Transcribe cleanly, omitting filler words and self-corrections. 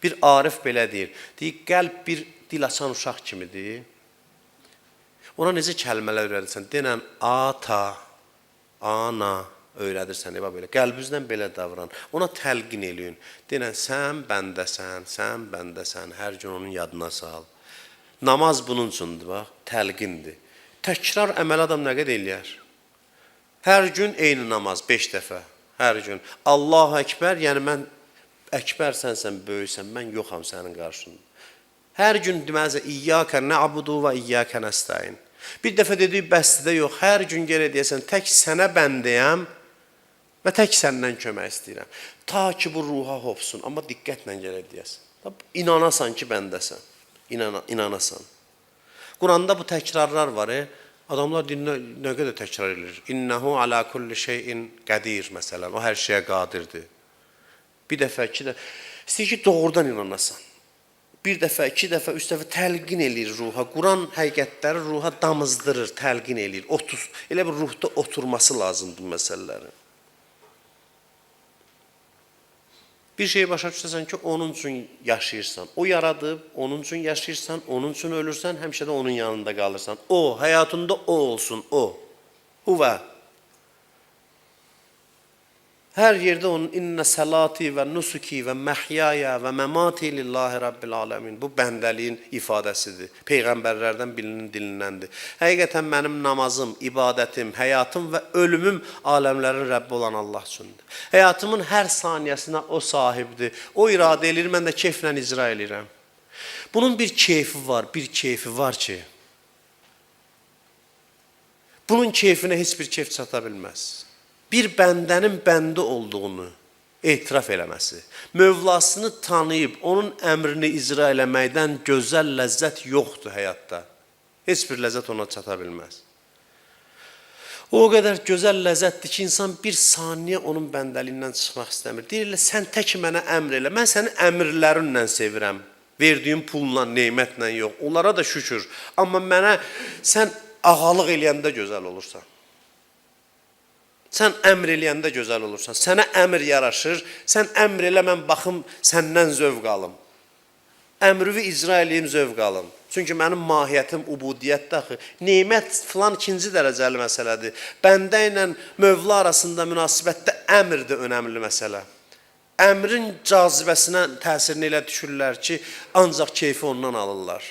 Bir arif belə deyir. Deyir, qəlb bir dil açan uşaq kimidir. Ona necə kəlmələr öyrədirsən? Denən ata, ana öyrədirsən, belə. Qəlbinizdən belə davran. Ona təlqin eləyin. Denən, sən bəndəsən, hər gün onun yadına sal. Namaz bunun üçündür, bax, təlqindir. Təkrar əməl adam nə qədər eləyər? Hər gün eyni namaz, 5 dəfə, hər gün. Allahu Əkbər, yəni mən Əkbər sənsən, böyüksən, mən yoxam sənin qarşında. Hər gün deməzsə, İyyəkə nə'budu və İyyəkə nəstəin. Bir dəfə dediyi bəslidə yox, hər gün gələ deyəsən, tək sənə bəndəyəm və tək səndən kömək istəyirəm. Ta ki, bu ruha hopsun, amma diqqətlə gələ deyəsən. İnanasan ki, bəndəsən, inanasan. Quranda bu təkrarlar var, adamlar nə qədər təkrar edir? İnnəhu alə kulli şeyin qədir, məsələn, o hər şeyə qadirdir. Bir dəfə, 2 dəfə, istəyir ki, doğrudan inanasan. Bir dəfə, 2 dəfə, 3 dəfə təlqin eləyir ruha. Quran həqiqətləri ruha damızdırır, təlqin eləyir. Elə bir ruhda oturması lazımdır məsələlərin. Bir şeyi başa düşürsən ki, onun üçün yaşayırsan. O yaradıb, onun üçün yaşayırsan, onun üçün ölürsən, həmişə də onun yanında qalırsan. O, həyatında o olsun, o. Huvə. Hər yerdə onun innə səlati və nusuki və məhyaya və məmati lillahi rabbil aləmin. Bu bəndəliyin ifadəsidir. Peyğəmbərlərdən birinin dilindəndir. Həqiqətən mənim namazım, ibadətim, həyatım və ölümüm aləmlərin Rəbbi olan Allah üçündür. Həyatımın hər saniyəsinə o sahibdir. O iradə edir, mən də keyflə icra edirəm. Bunun bir keyfi var ki, bunun keyfinə heç bir keyf çata bilməz. Bir bəndənin bəndə olduğunu etiraf eləməsi, Mövlasını tanıyıb, onun əmrini icra eləməkdən gözəl ləzzət yoxdur həyatda. Heç bir ləzzət ona çata bilməz. O qədər gözəl ləzzətdir ki, insan bir saniyə onun bəndəliyindən çıxmaq istəmir. Deyirlər, sən tək mənə əmr elə, mən səni əmrlərinlə sevirəm. Verdiyim pulla, neymətlə yox, onlara da şükür. Amma mənə sən ağalıq eləyəndə gözəl olursan. Sən əmr eləyəndə gözəl olursan, sənə əmr yaraşır, sən əmr elə, mən baxım, səndən zövq alım. Əmrüvi icra eləyim, zövq alım. Çünki mənim mahiyyətim ubudiyyətdə axı. Neymət filan 2-ci dərəcəli məsələdir. Bəndə ilə Mövla arasında münasibətdə əmr də önəmli məsələ. Əmrin cazibəsinə təsirini elə düşürlər ki, ancaq keyfi ondan alırlar.